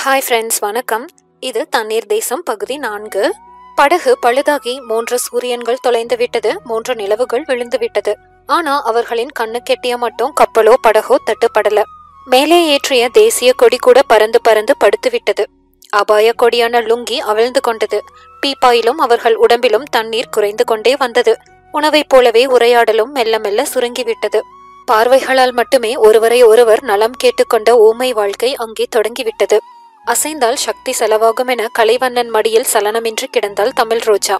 Hi friends, வணக்கம். இது தண்ணீர் தேசம் பகுதி 4. படகு பழுதாகி 3 சூரியன்கள் தொலைந்து விட்டது, 3 நிலவுகள் விழுந்து விட்டது. ஆனா அவர்களின் கண்ணு கெட்டிய மட்டும் கப்பலோ படகோ தட்டுப்படல. மேலே ஏற்றிய தேசிய கொடி கூட பறந்து பறந்து படுத்து விட்டது. அபாய கொடியான லுங்கி அவிழ்ந்து கொண்டது. பீப்பாயிலும் அவர்கள் உடம்பிலும் தண்ணீர் குறைந்து கொண்டே வந்தது. உணவைப் போலவே உரையாடலும் மெல்ல மெல்ல சுருங்கிவிட்டது. பார்வைகளால் மட்டுமே ஒருவரை ஒருவர் நலம் கேட்டுக்கொண்ட ஊமை வாழ்க்கை அங்கே தொடங்கிவிட்டது. அசைந்தால் சக்தி செலவாகும் என கலைவண்ணன் மடியில் சலனமின்றி கிடந்தாள் தமிழ் ரோஜா.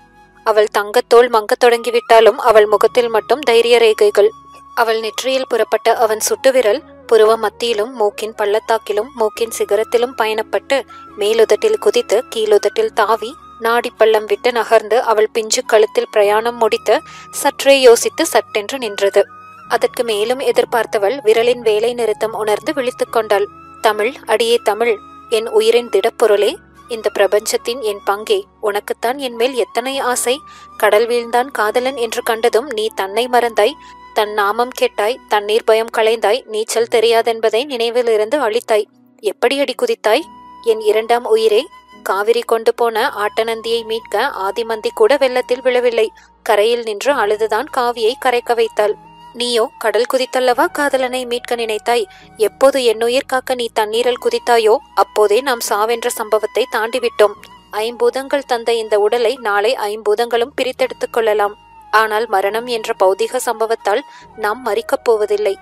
அவள் தங்கத்தோல் மங்கத் தொடங்கிவிட்டாலும் அவள் முகத்தில் மட்டும் தைரிய ரேகைகள். அவள் நெற்றியில் புறப்பட்ட அவன் சுட்டுவிரல் புருவ மத்தியிலும் மூக்கின் பள்ளத்தாக்கிலும் மூக்கின் சிகரத்திலும் பயணப்பட்டு மேலுதட்டில் குதித்து கீழுதட்டில் தாவி நாடி பள்ளம் விட்டு நகர்ந்து அவள் பிஞ்சு கழுத்தில் பிரயாணம் முடித்து சற்றே யோசித்து சட்டென்று நின்றது. அதற்கு மேலும் எதிர்பார்த்தவள் விரலின் வேலை நிறுத்தம் உணர்ந்து விழித்து கொண்டாள். தமிழ், அடியே தமிழ், என் உயிரின் திடப்பொருளே, இந்த பிரபஞ்சத்தின் என் பங்கே, உனக்குத்தான் என் மேல் எத்தனை ஆசை. கடல் வீழ்ந்தான் காதலன் என்று கண்டதும் நீ தன்னை மறந்தாய், தன் நாமம் கேட்டாய், தண்ணீர் பயம் களைந்தாய், நீச்சல் தெரியாதென்பதை நினைவிலிருந்து அழித்தாய். எப்படி அடி குதித்தாய் என் இரண்டாம் உயிரே. காவிரி கொண்டு போன ஆட்டநந்தியை மீட்க ஆதிமந்தி கூட வெள்ளத்தில் விழவில்லை. கரையில் நின்று அழுதுதான் காவியை கரைக்க வைத்தாள். நீயோ கடல் குதித்தல்லவா காதலனை மீட்க நினைத்தாய். எப்போது என்னுயிர் காக்க நீ தண்ணீரில் குதித்தாயோ அப்போதே நாம் சாவென்ற சம்பவத்தை தாண்டிவிட்டோம். 5 பூதங்கள் தந்த இந்த உடலை நாளை 5 பூதங்களும் பிரித்தெடுத்துக் கொள்ளலாம். ஆனால் மரணம் என்ற பௌதிக சம்பவத்தால் நாம் மறிக்கப் போவதில்லை.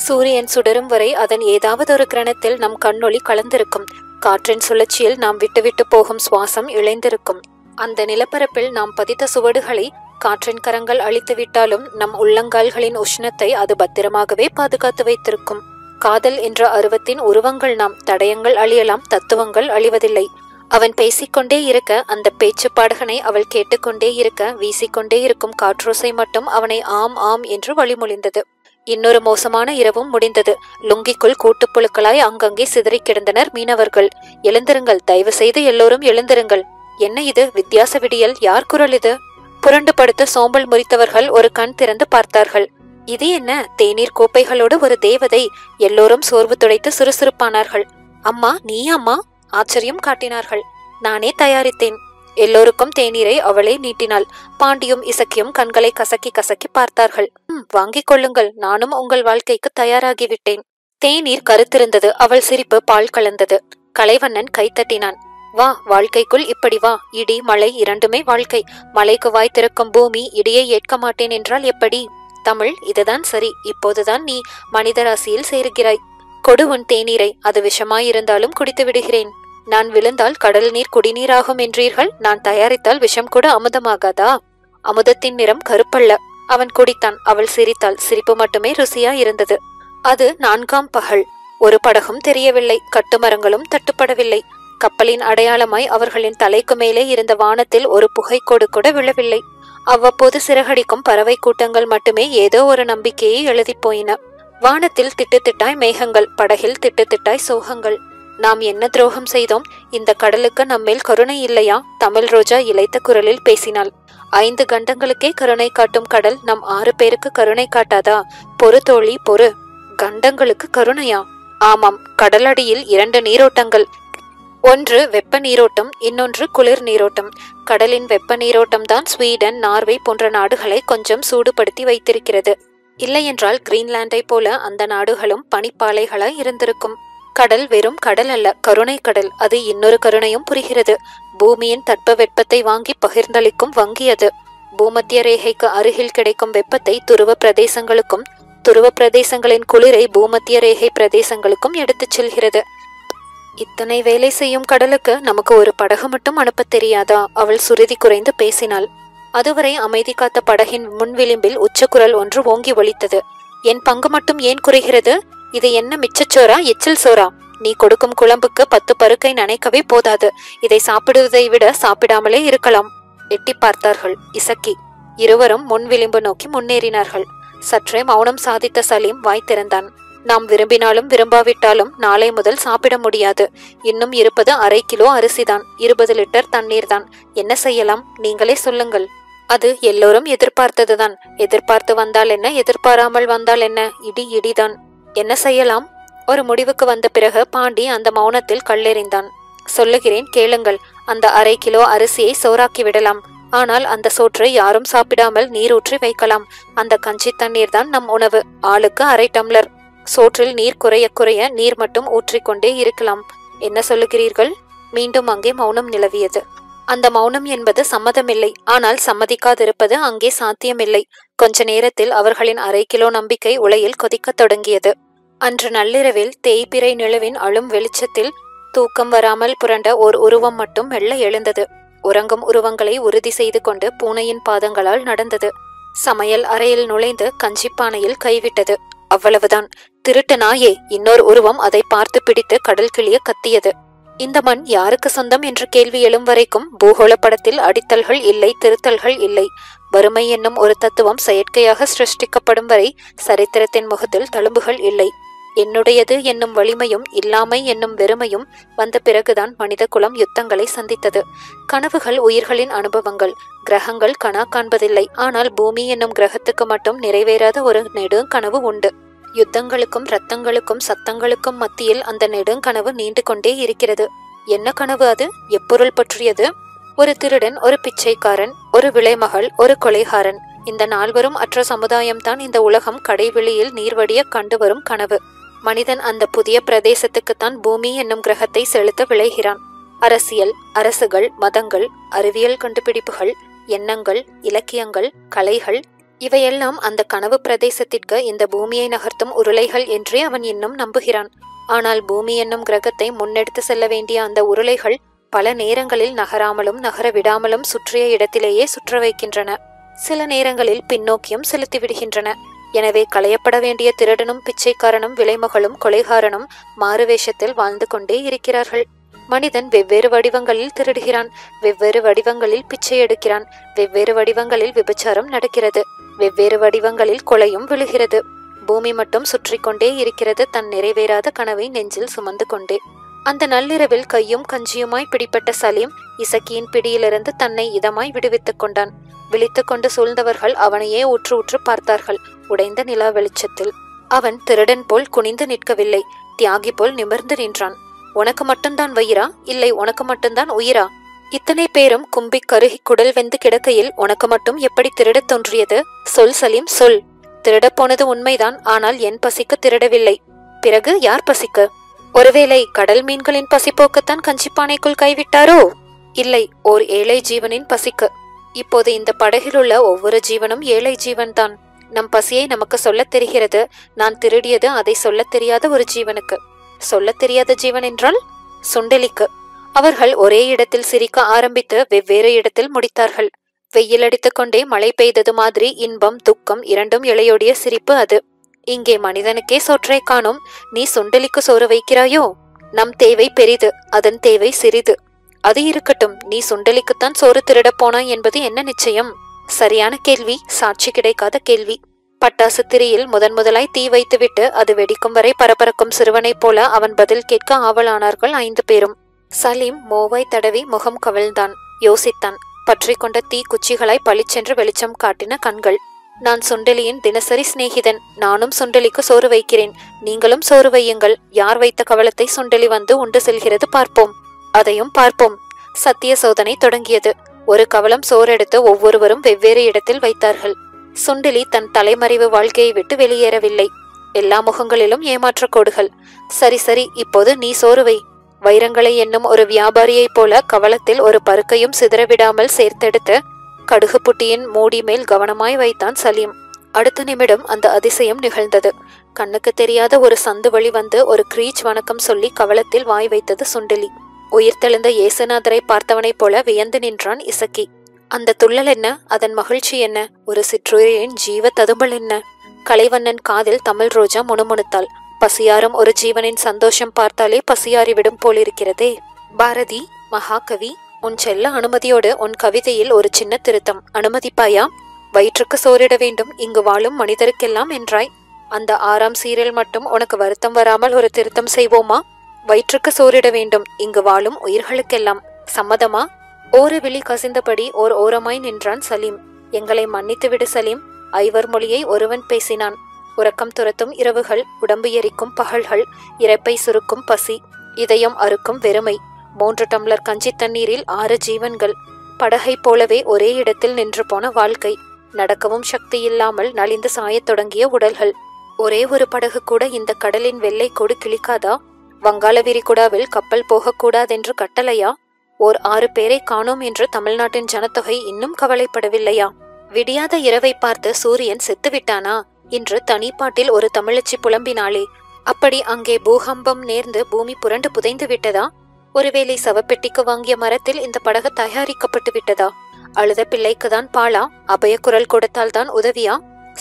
சூரியன் சுடரும் வரை அதன் ஏதாவது ஒரு கிரணத்தில் நம் கண்ணொளி கலந்திருக்கும். காற்றின் சுழற்சியில் நாம் விட்டுவிட்டு போகும் சுவாசம் இழைந்திருக்கும். அந்த நிலப்பரப்பில் நாம் பதித்த சுவடுகளை காற்றின் கரங்கள் அழித்து விட்டாலும் நம் உள்ளங்கால்களின் உஷ்ணத்தை அது பத்திரமாகவே பாதுகாத்து வைத்திருக்கும். காதல் என்ற அருவத்தின் உருவங்கள் நாம், தடயங்கள் அழியலாம், தத்துவங்கள் அழிவதில்லை. அவன் பேசிக்கொண்டே இருக்க, அந்த பேச்சு பாடகனை அவள் கேட்டுக்கொண்டே இருக்க, வீசிக்கொண்டே இருக்கும் காற்றோசை மட்டும் அவனை ஆம் ஆம் என்று வழிமொழிந்தது. இன்னொரு மோசமான இரவும் முடிந்தது. லுங்கிக்குள் கூட்டுப்புழுக்களாய் அங்கங்கே சிதறி கிடந்தனர் மீனவர்கள். எழுந்திருங்கள், தயவு செய்து எல்லோரும் எழுந்திருங்கள். என்ன இது வித்தியாச விடியல்? யார் குரல் இது? புரண்டு படுத்து சோம்பல் முறித்தவர்கள் ஒரு கண் திறந்து பார்த்தார்கள். இது என்ன? தேநீர் கோப்பைகளோடு ஒரு தேவதை. எல்லோரும் சோர்வு துடைத்து சுறுசுறுப்பானார்கள். அம்மா, நீ அம்மா? ஆச்சரியம் காட்டினார்கள். நானே தயாரித்தேன். எல்லோருக்கும் தேநீரை அவளே நீட்டினாள். பாண்டியும் இசக்கியும் கண்களை கசக்கி கசக்கி பார்த்தார்கள். வாங்கிக் கொள்ளுங்கள், நானும் உங்கள் வாழ்க்கைக்கு தயாராகிவிட்டேன். தேநீர் கருத்திருந்தது. அவள் சிரிப்பு பால் கலந்தது. கலைவண்ணன் கைத்தட்டினான். வா, வாழ்க்கைக்குள் இப்படி வா. இடி மழை இரண்டுமே வாழ்க்கை. மலைக்கு வாய் திறக்கும் பூமி இடியை ஏற்க மாட்டேன் என்றால் எப்படி? தமிழ், இதுதான் சரி. இப்போதுதான் நீ மனிதராசியில் சேருகிறாய். கொடு உன் தேநீரை. அது விஷமாயிருந்தாலும் குடித்து விடுகிறேன். நான் விழுந்தால் கடல் நீர் குடிநீராகும் என்றீர்கள். நான் தயாரித்தால் விஷம் கூட அமுதமாகாதா? அமுதத்தின் நிறம் கருப்பல்ல. அவன் குடித்தான். அவள் சிரித்தாள். சிரிப்பு மட்டுமே ருசியா இருந்தது. அது 4ஆம் பகல். ஒரு படகும் தெரியவில்லை. கட்டுமரங்களும் தட்டுப்படவில்லை. கப்பலின் அடையாளமாய் அவர்களின் தலைக்கு மேலே இருந்த வானத்தில் ஒரு புகைக்கோடு கூட விழவில்லை. அவ்வப்போது சிறகடிக்கும் பறவை கூட்டங்கள் மட்டுமே ஏதோ ஒரு நம்பிக்கையை எழுதி போயின. வானத்தில் திட்டுத்திட்டாய் மேகங்கள், படகில் திட்டுத்திட்டாய் சோகங்கள். நாம் என்ன துரோகம் செய்தோம்? இந்த கடலுக்கு நம்மேல் கருணை இல்லையா? தமிழ் ரோஜா இளைத்த குரலில் பேசினாள். 5 கண்டங்களுக்கே கருணை காட்டும் கடல் நம் 6 பேருக்கு கருணை காட்டாதா? பொறு தோழி, பொறு. கண்டங்களுக்கு கருணையா? ஆமாம், கடலடியில் 2 நீரோட்டங்கள். ஒன்று வெப்ப நீரோட்டம், இன்னொன்று குளிர் நீரோட்டம். கடலின் வெப்ப நீரோட்டம் தான் ஸ்வீடன், நார்வே போன்ற நாடுகளை கொஞ்சம் சூடுபடுத்தி வைத்திருக்கிறது. இல்லையென்றால் கிரீன்லாண்டை போல அந்த நாடுகளும் பனிப்பாலைகளாய் இருந்திருக்கும். கடல் வெறும் கடல் அல்ல, கருணை கடல். அது இன்னொரு கருணையும் புரிகிறது. பூமியின் தட்ப வெப்பத்தை வாங்கி பகிர்ந்தளிக்கும் வங்கி அது. பூமத்திய ரேகைக்கு அருகில் கிடைக்கும் வெப்பத்தை துருவ பிரதேசங்களுக்கும், துருவ பிரதேசங்களின் குளிரை பூமத்திய ரேகை பிரதேசங்களுக்கும் எடுத்துச் செல்கிறது. இத்தனை வேலை செய்யும் கடலுக்கு நமக்கு ஒரு படகு மட்டும் அனுப்ப தெரியாதா? அவள் சுருதி குறைந்து பேசினாள். அதுவரை அமைதி காத்த படகின் முன்விளிம்பில் உச்சக்குரல் ஒன்று ஓங்கி ஒலித்தது. என் பங்கு மட்டும் ஏன் குறைகிறது? இது என்ன மிச்சச்சோரா, எச்சில் சோரா? நீ கொடுக்கும் குழம்புக்கு 10 பருக்கை நனைக்கவே போதாது. இதை சாப்பிடுவதை விட சாப்பிடாமலே இருக்கலாம். எட்டி பார்த்தார்கள். இசக்கி. இருவரும் முன்விளிம்பு நோக்கி முன்னேறினார்கள். சற்றே மௌனம் சாதித்த சலீம் வாய் திறந்தான். நாம் விரும்பினாலும் விரும்பாவிட்டாலும் நாளை முதல் சாப்பிட முடியாது. இன்னும் இருப்பது 1/2 கிலோ அரிசிதான், 20 லிட்டர் தண்ணீர் தான். என்ன செய்யலாம்? நீங்களே சொல்லுங்கள். அது எல்லோரும் எதிர்பார்த்ததுதான். எதிர்பார்த்து வந்தால் என்ன, எதிர்பாராமல் வந்தால் என்ன? இடி இடிதான். என்ன செய்யலாம்? ஒரு முடிவுக்கு வந்த பிறகு பாண்டி அந்த மௌனத்தில் கல்லெறிந்தான். சொல்லுகிறேன் கேளுங்கள். அந்த 1/2 கிலோ அரிசியை சோறாக்கி விடலாம். ஆனால் அந்த சோற்றை யாரும் சாப்பிடாமல் நீரூற்றி வைக்கலாம். அந்த கஞ்சி தண்ணீர் தான் நம் உணவு. ஆளுக்கு 1/2 டம்ளர். சோற்றில் நீர் குறைய குறைய நீர் மட்டும் ஊற்றிக்கொண்டே இருக்கலாம். என்ன சொல்லுகிறீர்கள்? மீண்டும் அங்கே மௌனம் நிலவியது. அந்த மௌனம் என்பது சம்மதமில்லை. ஆனால் சம்மதிக்காதிருப்பது அங்கே சாத்தியமில்லை. கொஞ்ச நேரத்தில் அவர்களின் 1/2 கிலோ நம்பிக்கை உலையில் கொதிக்கத் தொடங்கியது. அன்று நள்ளிரவில் தேய்பிறை நிலவின் அழும் வெளிச்சத்தில் தூக்கம் வராமல் புரண்ட ஓர் உருவம் மட்டும் மெல்ல எழுந்தது. உறங்கும் உருவங்களை உறுதி செய்து கொண்டு பூனையின் பாதங்களால் நடந்தது. சமையல் அறையில் நுழைந்து கஞ்சிப்பானையில் கைவிட்டது. அவ்வளவுதான். திருட்டு நாயே! இன்னொரு உருவம் அதை பார்த்து பிடித்து கடல் கிளிய கத்தியது. இந்த மண் யாருக்கு சொந்தம் என்ற கேள்வி எழும் வரைக்கும் பூகோள படத்தில் அடித்தல்கள் இல்லை, திருத்தல்கள் இல்லை. வறுமை என்னும் ஒரு தத்துவம் செயற்கையாக சிருஷ்டிக்கப்படும் வரை சரித்திரத்தின் முகத்தில் தழும்புகள் இல்லை. என்னுடையது என்னும் வலிமையும் இல்லாமை என்னும் வெறுமையும் வந்த பிறகுதான் மனித குலம் யுத்தங்களை சந்தித்தது. கனவுகள் உயிர்களின் அனுபவங்கள். கிரகங்கள் கனா காண்பதில்லை. ஆனால் பூமி என்னும் கிரகத்துக்கு மட்டும் நிறைவேறாத ஒரு நெடுங்கனவு உண்டு. யுத்தங்களுக்கும் இரத்தங்களுக்கும் சத்தங்களுக்கும் மத்தியில் அந்த நெடுங்கனவு நீண்டு கொண்டே இருக்கிறது. என்ன கனவு அது? எப்பொருள் பற்றியது? ஒரு திருடன், ஒரு பிச்சைக்காரன், ஒரு விலைமகள், ஒரு கொலைகாரன். இந்த 4வரும் அற்ற சமுதாயம்தான் இந்த உலகம் கடைவெளியில் நீர்வடிய கண்டு வரும் கனவு. மனிதன் அந்த புதிய பிரதேசத்துக்குத்தான் பூமி என்னும் கிரகத்தை செலுத்த விளைகிறான். அரசியல், அரசுகள், மதங்கள், அறிவியல் கண்டுபிடிப்புகள், எண்ணங்கள், இலக்கியங்கள், கலைகள் இவையெல்லாம் அந்த கனவு பிரதேசத்திற்கு இந்த பூமியை நகர்த்தும் உருளைகள் என்றே அவன் இன்னும் நம்புகிறான். ஆனால் பூமி என்னும் கிரகத்தை முன்னெடுத்து செல்ல வேண்டிய அந்த உருளைகள் பல நேரங்களில் நகராமலும் நகர விடாமலும் சுற்றிய இடத்திலேயே சுற்ற வைக்கின்றன. சில நேரங்களில் பின்னோக்கியும் செலுத்தி விடுகின்றன. எனவே களையப்பட வேண்டிய திருடனும் பிச்சைக்காரனும் விலைமகளும் கொலைகாரனும் மாறுவேஷத்தில் வாழ்ந்து கொண்டே இருக்கிறார்கள். மனிதன் வெவ்வேறு வடிவங்களில் திருடுகிறான், வெவ்வேறு வடிவங்களில் பிச்சை எடுக்கிறான், வெவ்வேறு வடிவங்களில் விபச்சாரம் நடக்கிறது, வெவ்வேறு வடிவங்களில் கொலையும் விழுகிறது. பூமி மட்டும் சுற்றி கொண்டே இருக்கிறது, தன் நிறைவேறாத கனவை நெஞ்சில் சுமந்து கொண்டே. அந்த நள்ளிரவில் கையும் கஞ்சியுமாய் பிடிப்பட்ட சலீம் இசக்கியின் பிடியிலிருந்து தன்னை இதமாய் விடுவித்துக் கொண்டான். விழித்து கொண்டு சூழ்ந்தவர்கள் அவனையே உற்று உற்று பார்த்தார்கள். உடைந்த நிலா வெளிச்சத்தில் அவன் திருடன் போல் குனிந்து நிற்கவில்லை, தியாகி போல் நிமிர்ந்து நின்றான். உனக்கு மட்டும்தான் வயிறா? இல்லை, உனக்கு மட்டும்தான் உயிரா? இத்தனை பேரும் கும்பி கருகி குடல் வெந்து கிடக்கையில் உனக்கு மட்டும் எப்படி திருடத் தோன்றியது? சொல் சலீம், சொல். திருடப் போனது உண்மைதான். ஆனால் என் பசிக்கு திருடவில்லை. பிறகு யார் பசிக்கு? ஒருவேளை கடல் மீன்களின் பசிப்போக்குத்தான் கஞ்சிப்பானைக்குள் கைவிட்டாரோ? இல்லை, ஓர் ஏழை ஜீவனின் பசிக்கு. இப்போது இந்த படகில் உள்ள ஒவ்வொரு ஜீவனும் ஏழை ஜீவன்தான். நம் பசியை நமக்கு சொல்லத் தெரிகிறது. நான் திருடியது அதை சொல்லத் தெரியாத ஒரு ஜீவனுக்கு. சொல்லத் தெரியாத ஜீவன் என்றால் சுண்டெலிக்கு. அவர்கள் ஒரே இடத்தில் சிரிக்க ஆரம்பித்து வெவ்வேறு இடத்தில் முடித்தார்கள். வெயில் அடித்துக் கொண்டே மழை பெய்தது மாதிரி இன்பம் துக்கம் இரண்டும் இளையோடிய சிரிப்பு அது. இங்கே மனிதனுக்கே சோற்றை காணோம், நீ சுண்டெலிக்கு சோறு வைக்கிறாயோ? நம் தேவை பெரிது, அதன் தேவை சிறிது. அது இருக்கட்டும், நீ சுண்டெலிக்குத்தான் சோறு திருடப் போனாய் என்பது என்ன நிச்சயம்? சரியான கேள்வி, சாட்சி கிடைக்காத கேள்வி. பட்டாசு திரியில் முதலாய் தீ வைத்துவிட்டு அது வெடிக்கும் வரை பரபரக்கும் சிறுவனைப் போல அவன் பதில் கேட்க ஆவலானார்கள் 5 பேரும். சலீம் மோவாய் தடவி முகம் கவிழ்ந்தான். யோசித்தான். பற்றி கொண்ட தீ குச்சிகளாய் பளிச்சென்று வெளிச்சம் காட்டின கண்கள். நான் சுண்டெலியின் தினசரி சிநேகிதன். நானும் சுண்டெலிக்கு சோறு வைக்கிறேன். நீங்களும் சோறு வையுங்கள். யார் வைத்த கவலத்தை சுண்டெலி வந்து உண்டு செல்கிறது பார்ப்போம். அதையும் பார்ப்போம். சத்திய சோதனை தொடங்கியது. ஒரு கவலம் சோறெடுத்து ஒவ்வொருவரும் வெவ்வேறு இடத்தில் வைத்தார்கள். சுண்டெலி தன் தலைமறைவு வாழ்க்கையை விட்டு வெளியேறவில்லை. எல்லா முகங்களிலும் ஏமாற்ற கோடுகள். சரி சரி, இப்போது நீ சோறு வை. வைரங்களை என்னும் ஒரு வியாபாரியைப் போல கவலத்தில் ஒரு பருக்கையும் சிதறவிடாமல் சேர்த்தெடுத்து கடுகு புட்டியின் மூடி மேல் கவனமாய் வைத்தான் சலீம். அடுத்த நிமிடம் அந்த அதிசயம் நிகழ்ந்தது. கண்ணுக்கு தெரியாத ஒரு சந்து வழி வந்து ஒரு கிரீச் வணக்கம் சொல்லி கவலத்தில் வாய் வைத்தது சுண்டெலி. உயிர்த்தெழுந்த இயேசுநாதரை பார்த்தவனைப் போல வியந்து நின்றான் இசக்கி. அந்த துள்ளல் என்ன? அதன் மகிழ்ச்சி என்ன? ஒரு சிற்றுயிரின் ஜீவ ததும்பல் என்ன? கலைவண்ணன் காதில் தமிழ் ரோஜா முணுமுணுத்தாள். பசியாரும் ஒரு ஜீவனின் சந்தோஷம் பார்த்தாலே பசியாறிவிடும் போலிருக்கிறதே. பாரதி, மகாகவி, உன் செல்ல அனுமதியோடு உன் கவிதையில் ஒரு சின்ன திருத்தம். அனுமதிப்பாயா? வயிற்றுக்கு சோறிட வேண்டும் இங்கு வாழும் மனிதருக்கெல்லாம் என்றாய். அந்த 6ஆம் சீரில் மட்டும் உனக்கு வருத்தம் வராமல் ஒரு திருத்தம் செய்வோமா? வயிற்றுக்கு சோறிட வேண்டும் இங்கு வாழும் உயிர்களுக்கெல்லாம். சம்மதமா? ஓர விழி கசிந்தபடி ஓர் ஓரமாய் நின்றான் சலீம். எங்களை மன்னித்து விடு சலீம். 5 மொழியை ஒருவன் பேசினான். உறக்கம் துரத்தும் இரவுகள், உடம்பு எரிக்கும் பகல்கள், இரைப்பை சுருக்கும் பசி, இதயம் அறுக்கும் வெறுமை, 3 டம்ளர் கஞ்சி தண்ணீரில் 6 ஜீவன்கள். படகை போலவே ஒரே இடத்தில் நின்று போன வாழ்க்கை. நடக்கவும் சக்தி இல்லாமல் நலிந்து சாயத் தொடங்கிய உடல்கள். ஒரே ஒரு படகு கூட இந்த கடலின் வெள்ளை கொடு கிழிக்காதா? வங்காள விரிகுடாவில் கப்பல் போகக்கூடாதென்று கட்டளையா? ஓர் 6 பேரை காணோம் என்று தமிழ்நாட்டின் ஜனத்தொகை இன்னும் கவலைப்படவில்லையா? விடியாத இரவை பார்த்து சூரியன் செத்துவிட்டானா என்று தனிப்பாட்டில் ஒரு தமிழச்சி புலம்பினாளே. அப்படி அங்கே பூகம்பம் நேர்ந்து பூமி புரண்டு புதைந்து விட்டதா? ஒருவேளை சவப்பெட்டிக்கு வாங்கிய மரத்தில் இந்த படகு தயாரிக்கப்பட்டு விட்டதா? அழுத பிள்ளைக்குதான் பாலா? அபய குரல் கொடுத்தால்தான் உதவியா?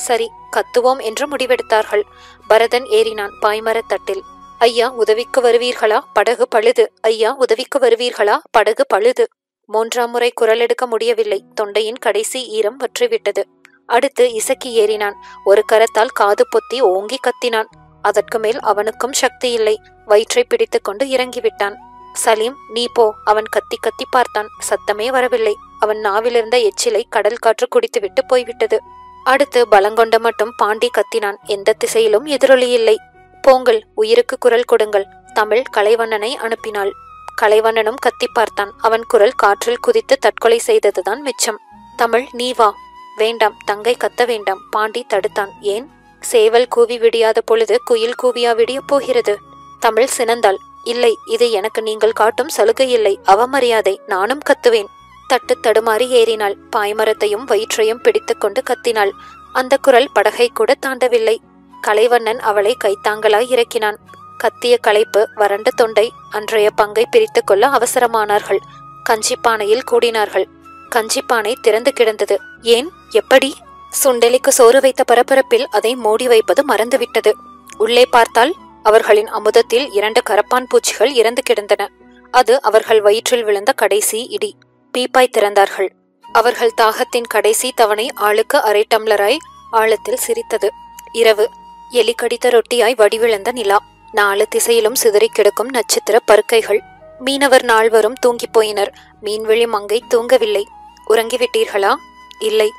சரி, கத்துவோம் என்று முடிவெடுத்தார்கள். பரதன் ஏறினான் பாய்மரத்தட்டில். ஐயா, உதவிக்கு வருவீர்களா? படகு பழுது. ஐயா, உதவிக்கு வருவீர்களா? படகு பழுது. 3ஆம் முறை குரல் எடுக்க முடியவில்லை. தொண்டையின் கடைசி ஈரம் வற்றிவிட்டது. அடுத்து இசக்கி ஏறினான். ஒரு கரத்தால் காது பொத்தி ஓங்கி கத்தினான். அதற்கு மேல் அவனுக்கும் சக்தி இல்லை. வயிற்றை பிடித்து கொண்டு இறங்கிவிட்டான். சலீம், நீ போ. அவன் கத்தி கத்தி பார்த்தான். சத்தமே வரவில்லை. அவன் நாவிலிருந்த எச்சிலை கடல் காற்று குடித்துவிட்டு போய்விட்டது. அடுத்து பலங்கொண்ட மட்டும் பாண்டி கத்தினான். எந்த திசையிலும் எதிரொலி இல்லை. போங்கள், உயிருக்கு குரல் கொடுங்கள். தமிழ் கலைவண்ணனை அனுப்பினாள். கலைவண்ணனும் கத்தி பார்த்தான். அவன் குரல் காற்றில் குதித்து தற்கொலை செய்ததுதான் மிச்சம். தமிழ், நீ வா. வேண்டாம், தங்கை கத்த வேண்டாம். பாண்டி தடுத்தான். ஏன்? சேவல் கூவி விடியாத பொழுது குயில் கூவியா விடிய போகிறது? தமிழ் சினந்தாள். இல்லை, இது எனக்கு நீங்கள் காட்டும் சலுகை இல்லை, அவமரியாதை. நானும் கத்துவேன். தட்டு தடுமாறி ஏறினாள். பாய்மரத்தையும் வயிற்றையும் பிடித்துக்கொண்டு கத்தினாள். அந்த குரல் படகை கூட தாண்டவில்லை. கலைவண்ணன் அவளை கைத்தாங்களாய் இறக்கினான். கத்திய களைப்பு, வறண்ட தொண்டை அன்றைய பங்கை பிரித்து கொள்ள அவசரமானார்கள். கஞ்சிப்பானையில் கூடினார்கள். கஞ்சிப்பானை திறந்து கிடந்தது. ஏன்? எப்படி? சுண்டெலிக்கு சோறு வைத்த பரபரப்பில் அதை மூடி வைப்பது மறந்துவிட்டது. உள்ளே பார்த்தால் அவர்களின் அமுதத்தில் 2 கரப்பான் பூச்சிகள் இறந்து கிடந்தன. அது அவர்கள் வயிற்றில் விழுந்த கடைசி இடி. பீப்பாய் திறந்தார்கள். அவர்கள் தாகத்தின் கடைசி தவணை ஆளுக்கு 1/2 டம்ளராய் ஆழத்தில் சிரித்தது. இரவு. எலி கடித்த ரொட்டியாய் வடிவிழந்த நிலா. 4 திசையிலும் சிதறி கிடக்கும் நட்சத்திர பருக்கைகள். மீனவர் நால்வரும் தூங்கிப் போயினர். மீன்விழி மங்கை தூங்கவில்லை. உறங்கிவிட்டீர்களா? இல்லை.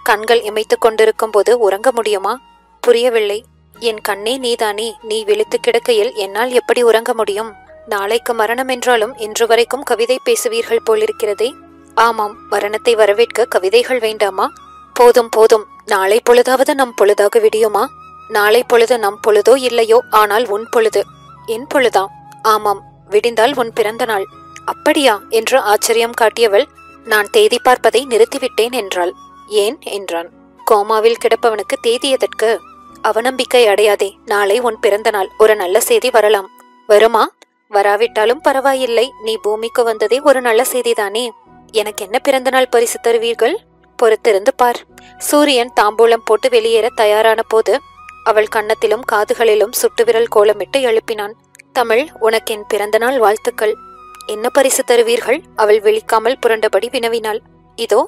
கண்கள் இமைத்துக் கொண்டிருக்கும் போது உறங்க முடியுமா? புரியவில்லை. என் கண்ணே நீதானே. நீ விழித்து கிடக்கையில் என்னால் எப்படி உறங்க முடியும்? நாளைக்கு மரணம் என்றாலும் இன்று வரைக்கும் கவிதை பேசுவீர்கள் போலிருக்கிறதே. ஆமாம், மரணத்தை வரவேற்க கவிதைகள் வேண்டாமா? போதும் போதும். நாளை பொழுதாவது நம் பொழுதாக விடியுமா? நாளை பொழுது நம் பொழுதோ இல்லையோ, ஆனால் உன் பொழுது. என் பொழுதா? ஆமாம், விடிந்தால் உன் பிறந்த நாள். அப்படியா என்று ஆச்சரியம் காட்டியவள், நான் தேதி பார்ப்பதை நிறுத்திவிட்டேன் என்றாள். ஏன் என்றான். கோமாவில் கிடப்பவனுக்கு தேதி எதற்கு? அவநம்பிக்கை அடையாதே. நாளை உன் பிறந்த நாள். ஒரு நல்ல செய்தி வரலாம். வருமா? வராவிட்டாலும் பரவாயில்லை. நீ பூமிக்கு வந்ததே ஒரு நல்ல செய்திதானே. எனக்கு என்ன பிறந்த நாள் பரிசு தருவீர்கள்? பொறுத்திருந்து பார். சூரியன் தாம்பூலம் போட்டு வெளியேற தயாரான போது அவள் கன்னத்திலும் காதுகளிலும் சுட்டுவிரல் கோலமிட்டு எழுப்பினான். தமிழ், உனக்கு என் பிறந்த நாள் வாழ்த்துக்கள். என்ன பரிசு தருவீர்கள்? அவள் விழிக்காமல் புரண்டபடி வினவினாள். இதோ.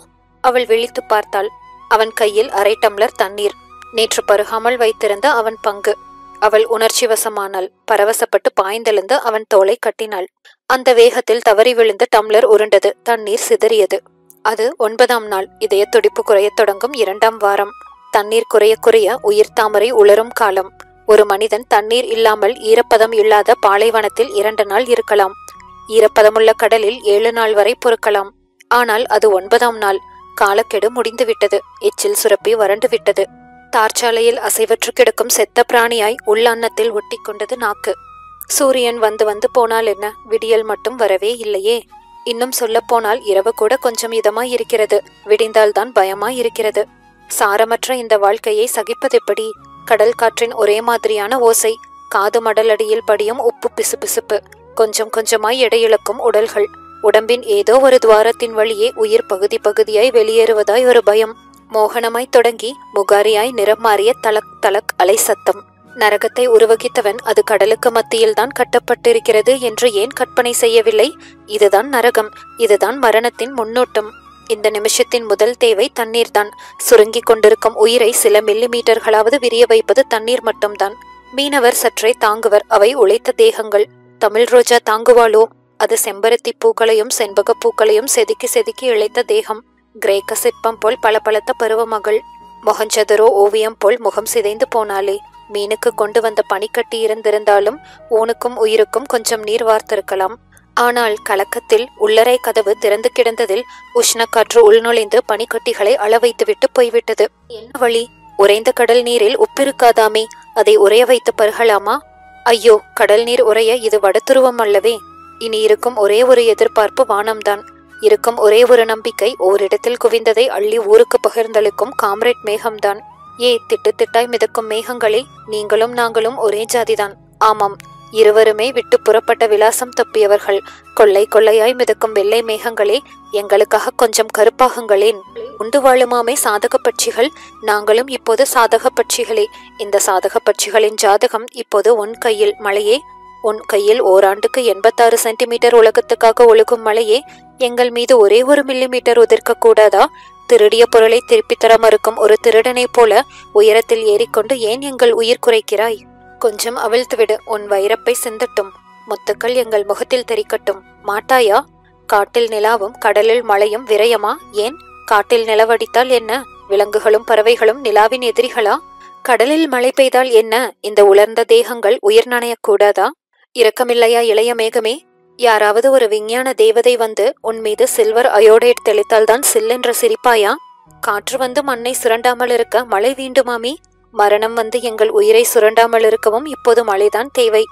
அவள் விழித்து பார்த்தாள். அவன் கையில் 1/2 டம்ளர் தண்ணீர். நேற்று பருகாமல் வைத்திருந்த அவன் பங்கு. அவள் உணர்ச்சி வசமானாள். பரவசப்பட்டு பாய்ந்தெழுந்து அவன் தோளை கட்டினாள். அந்த வேகத்தில் தவறி விழுந்து டம்ளர் உருண்டது. தண்ணீர் சிதறியது. அது 9ஆம் நாள். இதய துடிப்பு குறையத் தொடங்கும் 2ஆம் வாரம். தண்ணீர் குறைய குறைய உயிர் தாமரை உலரும் காலம். ஒரு மனிதன் தண்ணீர் இல்லாமல் ஈரப்பதம் இல்லாத பாலைவனத்தில் 2 நாள் இருக்கலாம். ஈரப்பதமுள்ள கடலில் 7 நாள் வரை பொறுக்கலாம். ஆனால் அது 9ஆம் நாள். காலக்கெடு முடிந்துவிட்டது. எச்சில் சுரப்பி வறண்டு விட்டது. தார்ச்சாலையில் அசைவற்று கிடக்கும் செத்த பிராணியாய் உள்ளன்னத்தில் ஒட்டி கொண்டது நாக்கு. சூரியன் வந்து வந்து போனால் என்ன, விடியல் மட்டும் வரவே இல்லையே. இன்னும் சொல்ல போனால் இரவு கூட கொஞ்சம் இதமாய் இருக்கிறது. விடிந்தால்தான் பயமாய் இருக்கிறது. சாரமற்ற இந்த வாழ்க்கையை சகிப்பதெப்படி? கடல் காற்றின் ஒரே மாதிரியான ஓசை, காது மடலடியில் படியும் உப்பு பிசுபிசுப்பு, கொஞ்சம் கொஞ்சமாய் எடையிழக்கும் உடல்கள், உடம்பின் ஏதோ ஒரு துவாரத்தின் வழியே உயிர் பகுதி பகுதியாய் வெளியேறுவதாய் ஒரு பயம், மோகனமாய் தொடங்கி முகாரியாய் நிறம் மாறிய தலக் தலக் அலை சத்தம். நரகத்தை உருவகித்தவன் அது கடலுக்கு மத்தியில்தான் கட்டப்பட்டிருக்கிறது என்று ஏன் கற்பனை செய்யவில்லை? இதுதான் நரகம், இதுதான் மரணத்தின் முன்னோட்டம். இந்த நிமிஷத்தின் முதல் தேவை தண்ணீர்தான். சுருங்கிக் கொண்டிருக்கும் உயிரை சில மில்லிமீட்டர்களாவது விரிய வைப்பது தண்ணீர் மட்டும்தான். மீனவர் சற்றே தாங்குவர். அவை உழைத்த தேகங்கள். தமிழ் ரோஜா தாங்குவாளோ? அது செம்பருத்தி பூக்களையும் செண்பக பூக்களையும் செதுக்கி செதுக்கி இழைத்த தேகம். கிரேக்க சிற்பம் போல் பளபளத்த பருவமகள். மொஹஞ்சதரோ ஓவியம் போல் முகம் சிதைந்து போனாலே. மீனுக்கு கொண்டு வந்த பனிக்கட்டி இருந்திருந்தாலும் ஊனுக்கும் உயிருக்கும் கொஞ்சம் நீர் வார்த்திருக்கலாம். ஆனால் கலக்கத்தில் உள்ளறை கதவு திறந்து கிடந்ததில் உஷ்ணக்காற்று உள்நுழைந்து பனிக்கட்டிகளை அளவைத்துவிட்டு போய்விட்டது. என்ன வழி? உறைந்த கடல் நீரில் உப்பிருக்காதாமே, அதை உறைய வைத்து பருகலாமா? ஐயோ, கடல் நீர் உறைய இது வடதுருவம் அல்லவே. இனி இருக்கும் ஒரே ஒரு எதிர்பார்ப்பு வானம்தான். இருக்கும் ஒரே ஒரு நம்பிக்கை ஓரிடத்தில் குவிந்ததை அள்ளி ஊருக்கு பகிர்ந்தளிக்கும் காம்ரேட் மேகம்தான். திட்டு திட்டாய் மிதக்கும் மேகங்களே, நீங்களும் நாங்களும் ஒரே ஜாதிதான். ஆமாம், இருவருமே விட்டு புறப்பட்ட விலாசம் தப்பியவர்கள். கொள்ளை கொள்ளையாய் மிதக்கும் வெள்ளை மேகங்களே, எங்களுக்காக கொஞ்சம் கருப்பாகுங்களேன். உண்டு வாழுமாமே சாதக பட்சிகள், நாங்களும் இப்போது சாதக பட்சிகளே. இந்த சாதக பட்சிகளின் ஜாதகம் இப்போது உன் கையில். மழையே, உன் கையில் ஓராண்டுக்கு 86 சென்டிமீட்டர் உலகத்துக்காக ஒழுகும் மழையே, எங்கள் மீது ஒரே 1 மில்லிமீட்டர் உதிர்க்க கூடாதா? திருடிய பொருளை திருப்பி தர மறுக்கும் ஒரு திருடனைப் போல உயரத்தில் ஏறிக்கொண்டு ஏன் எங்கள் உயிர் குறைக்கிறாய்? கொஞ்சம் அவிழ்த்துவிடு, உன் வைரப்பை சிந்தட்டும். முத்துக்கள் எங்கள் முகத்தில் தெரிக்கட்டும். மாட்டாயா? காட்டில் நிலாவும் கடலில் மழையும் விரயமா? ஏன்? காட்டில் நிலவடித்தால் என்ன? விலங்குகளும் பறவைகளும் நிலாவின் எதிரிகளா? கடலில் மழை பெய்தால் என்ன? இந்த உலர்ந்த தேகங்கள் உயிர் நனையக்கூடாதா? இரக்கமில்லையா இளைய மேகமே? யாராவது ஒரு விஞ்ஞான தேவதை வந்து உன் மீது சில்வர் அயோடைட் தெளித்தால்தான் சில்லென்ற சிரிப்பாயா? காற்று வந்து மண்ணை சுரண்டாமல் இருக்க மழை வேண்டுமாமி? மரணம் வந்து எங்கள் உயிரை சுரண்டாமல் இருக்கவும் இப்போது மழைதான் தேவை.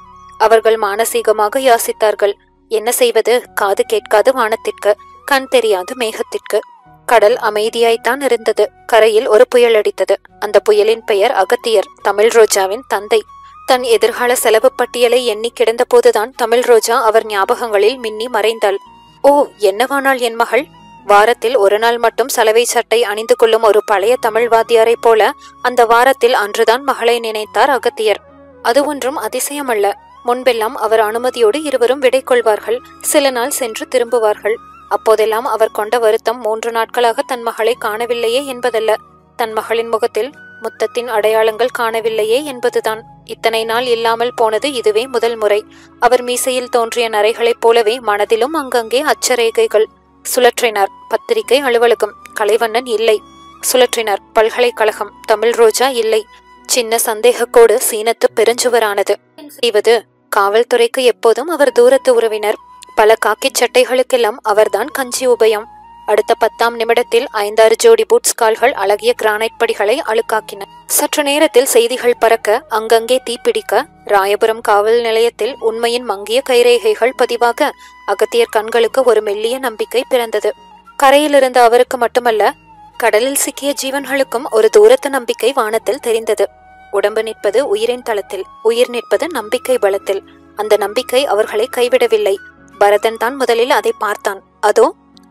அவர்கள் மானசீகமாக யாசித்தார்கள். என்ன செய்வது? காது கேட்காது வானத்திற்கு, கண் தெரியாது மேகத்திற்கு. கடல் அமைதியாய்த்தான் இருந்தது. கரையில் ஒரு புயல் அடித்தது. அந்த புயலின் பெயர் அகத்தியர், தமிழ் ரோஜாவின் தந்தை. தன் எதிர்கால செலவு பட்டியலை எண்ணி கிடந்த போதுதான் தமிழ் ரோஜா அவர் ஞாபகங்களில் மின்னி மறைந்தாள். ஓ, என்னவானாள் என் மகள்? வாரத்தில் ஒரு நாள் மட்டும் சலவை சட்டை அணிந்து கொள்ளும் ஒரு பழைய தமிழ் வாத்தியாரை போல அந்த வாரத்தில் அன்றுதான் மகளை நினைத்தார் அகத்தியர். அது ஒன்றும் அதிசயமல்ல. முன்பெல்லாம் அவர் அனுமதியோடு இருவரும் விடை கொள்வார்கள். சில நாள் சென்று திரும்புவார்கள். அப்போதெல்லாம் அவர் கொண்ட வருத்தம் 3 நாட்களாக தன் மகளை காணவில்லையே என்பதல்ல, தன் மகளின் முகத்தில் முத்தத்தின் அடையாளங்கள் காணவில்லையே என்பதுதான். இத்தனை நாள் இல்லாமல் போனது இதுவே முதல் முறை. அவர் மீசையில் தோன்றிய நரைகளைப் போலவே மனதிலும் அங்கங்கே அச்சரேகைகள். சுழற்றினார். பத்திரிகை அலுவலகம். கலைவண்ணன் இல்லை. சுழற்றினார். பல்கலைக்கழகம். தமிழ் ரோஜா இல்லை. சின்ன சந்தேகக்கோடு சீனத்து பெருஞ்சுவரானது. செய்வது? காவல்துறைக்கு எப்போதும் அவர் தூரத்து உறவினர். பல காக்கிச் சட்டைகளுக்கெல்லாம் அவர்தான் கஞ்சி உபயம். அடுத்த 10ஆம் நிமிடத்தில் 5-6 ஜோடி பூட்ஸ் கால்கள் அழகிய கிரானைட் படிகளை அழுக்காக்கின. சற்று நேரத்தில் செய்திகள் பறக்க, அங்கங்கே தீப்பிடிக்க, ராயபுரம் காவல் நிலையத்தில் உண்மையின் மங்கிய கைரேகைகள் பதிவாக அகத்தியர் கண்களுக்கு ஒரு மெல்லிய நம்பிக்கை பிறந்தது. கரையிலிருந்த அவருக்கு மட்டுமல்ல, கடலில் சிக்கிய ஜீவன்களுக்கும் ஒரு தூரத்து நம்பிக்கை வானத்தில் தெரிந்தது. உடம்பு நிற்பது உயிரின் தளத்தில், உயிர் நிற்பது நம்பிக்கை பலத்தில். அந்த நம்பிக்கை அவர்களை கைவிடவில்லை. பரதன் தான் முதலில் அதை பார்த்தான். அதோ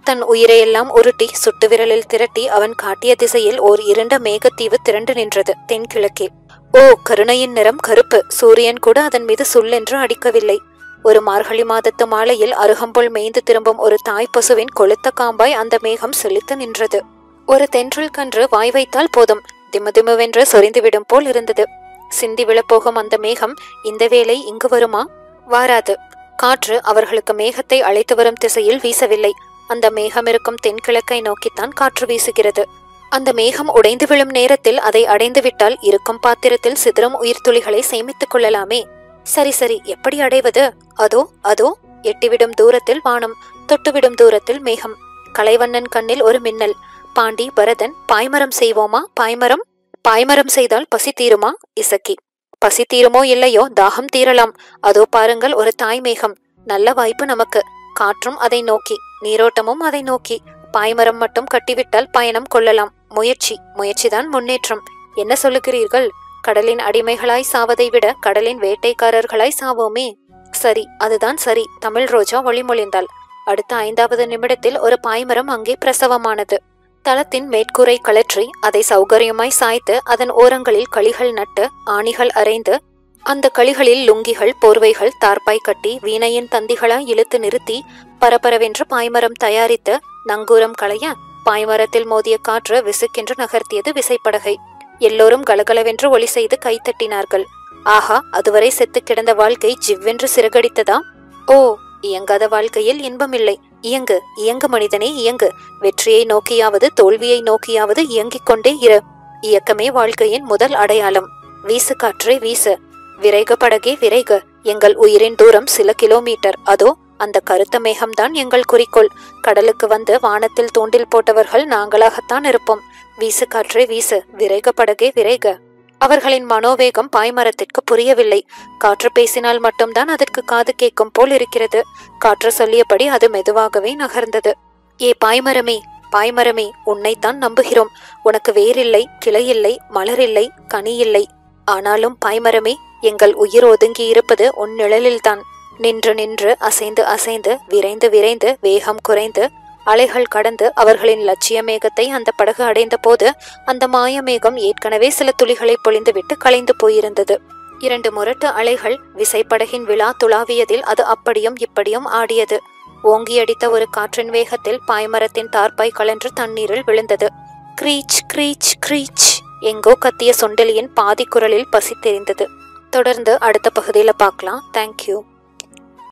தன் உயிரையெல்லாம் உருட்டி சுட்டு விரலில் திரட்டி அவன் காட்டிய திசையில் ஓர் இருண்ட மேகத்தீவு திரண்டு நின்றது தென்கிழக்கே. ஓ, கருணையின் நிறம் கருப்பு. சூரியன் கூட அதன் மீது சுல்லென்று அடிக்கவில்லை. ஒரு மார்கழி மாதத்து மாலையில் அருகம்புல் மேய்ந்து திரும்பும் ஒரு தாய் பசுவின் கொளுத்த காம்பாய் அந்த மேகம் செழித்து நின்றது. ஒரு தென்றல் கன்று வாய் வைத்தால் போதும், திமுதிமுவென்று சொரிந்துவிடும் போல் இருந்தது. சிந்தி விழப்போகும் அந்த மேகம் இந்த வேளை இங்கு வருமா? வாராது. காற்று அவர்களுக்கு மேகத்தை அழைத்து வரும் திசையில் வீசவில்லை. அந்த மேகம் இருக்கும் தென்கிழக்கை நோக்கித்தான் காற்று வீசுகிறது. அந்த மேகம் உடைந்து விழும் நேரத்தில் அதை அடைந்து விட்டால் இருக்கும் பாத்திரத்தில் சிதறும் உயிர்த்துளிகளை சேமித்துக் கொள்ளலாமே. சரி சரி, எப்படி அடைவது? அதோ அதோ எட்டிவிடும் தூரத்தில் வானம், தொட்டுவிடும் தூரத்தில் மேகம். கலைவண்ணன் கண்ணில் ஒரு மின்னல். பாண்டி, பரதன், பாய்மரம் செய்வோமா? பாய்மரம்? பாய்மரம் செய்தால் பசி தீருமா? இசக்கி. பசி தீருமோ இல்லையோ, தாகம் தீரலாம். அதோ பாருங்கள், ஒரு தாய் மேகம். நல்ல வாய்ப்பு நமக்கு. காற்றும் அதை நோக்கி, நீரோட்டமும் அதை நோக்கி. பாய்மரம் மட்டும் கட்டிவிட்டால் பயணம் கொள்ளலாம். முயற்சிதான் முன்னேற்றம். என்ன சொல்லுகிறீர்கள்? கடலின் அடிமைகளாய் சாவதை விட கடலின் வேட்டைக்காரர்களாய் சாவோமே. சரி, அதுதான் சரி. தமிழ் ரோஜா ஒளிமொழிந்தாள். அடுத்த 5வது நிமிடத்தில் ஒரு பாய்மரம் அங்கே பிரசவமானது. தளத்தின் மேற்கூரை கழற்றி அதை சௌகரியமாய் சாய்த்து அதன் ஓரங்களில் களிகள் நட்டு ஆணிகள் அரைந்து அந்த களிகளில் லுங்கிகள், போர்வைகள், தார்பாய் கட்டி வீணையின் தந்திகளாய் இழுத்து நிறுத்தி பரபரவென்று பாய்மரம் தயாரித்து நங்கூரம் களைய பாய்மரத்தில் மோதிய காற்று விசுக்கென்று நகர்த்தியது விசைப்படகை. எல்லோரும் கலகலவென்று ஒலி செய்து கைத்தட்டினார்கள். ஆஹா, அதுவரை செத்து கிடந்த வாழ்க்கை ஜிவ்வென்று சிறகடித்ததா? ஓ, இயங்காத வாழ்க்கையில் இன்பமில்லை. இயங்கு, இயங்கு மனிதனே, இயங்கு. வெற்றியை நோக்கியாவது தோல்வியை நோக்கியாவது இயங்கிக் கொண்டே இரு. இயக்கமே வாழ்க்கையின் முதல் அடையாளம். வீசு காற்றே வீசு. விரைக படகே விரைக. எங்கள் உயிரின் தூரம் சில கிலோமீட்டர். அதோ அந்த கருத்த மேகம்தான் எங்கள் குறிக்கோள். கடலுக்கு வந்து வானத்தில் தூண்டில் போட்டவர்கள் நாங்களாகத்தான் இருப்போம். வீசு காற்றே வீசு, விரைக படகே விரைக. அவர்களின் மனோவேகம் பாய்மரத்திற்கு புரியவில்லை. காற்று பேசினால் மட்டும்தான் அதற்கு காது கேட்கும் போல் இருக்கிறது. காற்று சொல்லியபடி அது மெதுவாகவே நகர்ந்தது. ஏ பாய்மரமே, பாய்மரமே, உன்னைத்தான் நம்புகிறோம். உனக்கு வேரில்லை, கிளையில்லை, மலரில்லை, கனி இல்லை. ஆனாலும் பாய்மரமே, எங்கள் உயிர் ஒதுங்கி இருப்பது உன் நிழலில்தான். நின்று நின்று, அசைந்து அசைந்து, விரைந்து விரைந்து, வேகம் குறைந்து, அலைகள் கடந்து அவர்களின் லட்சிய மேகத்தை அந்த படகு அடைந்த போது அந்த மாய மேகம் ஏற்கனவே சில துளிகளை பொழிந்துவிட்டு கலைந்து போயிருந்தது. 2 முரட்டு அலைகள் விசைப்படகின் விழா துளாவியதில் அது அப்படியும் இப்படியும் ஆடியது. ஓங்கியடித்த ஒரு காற்றின் வேகத்தில் பாய்மரத்தின் தார்பாய் கலன்று தண்ணீரில் விழுந்தது. கிரீச் கிரீச் கிரீச் எங்கோ கத்திய சுண்டலியின் பாதி குரலில் பசி தெரிந்தது. தொடர்ந்து அடுத்த பகுதியில் பார்க்கலாம். தேங்க்யூ.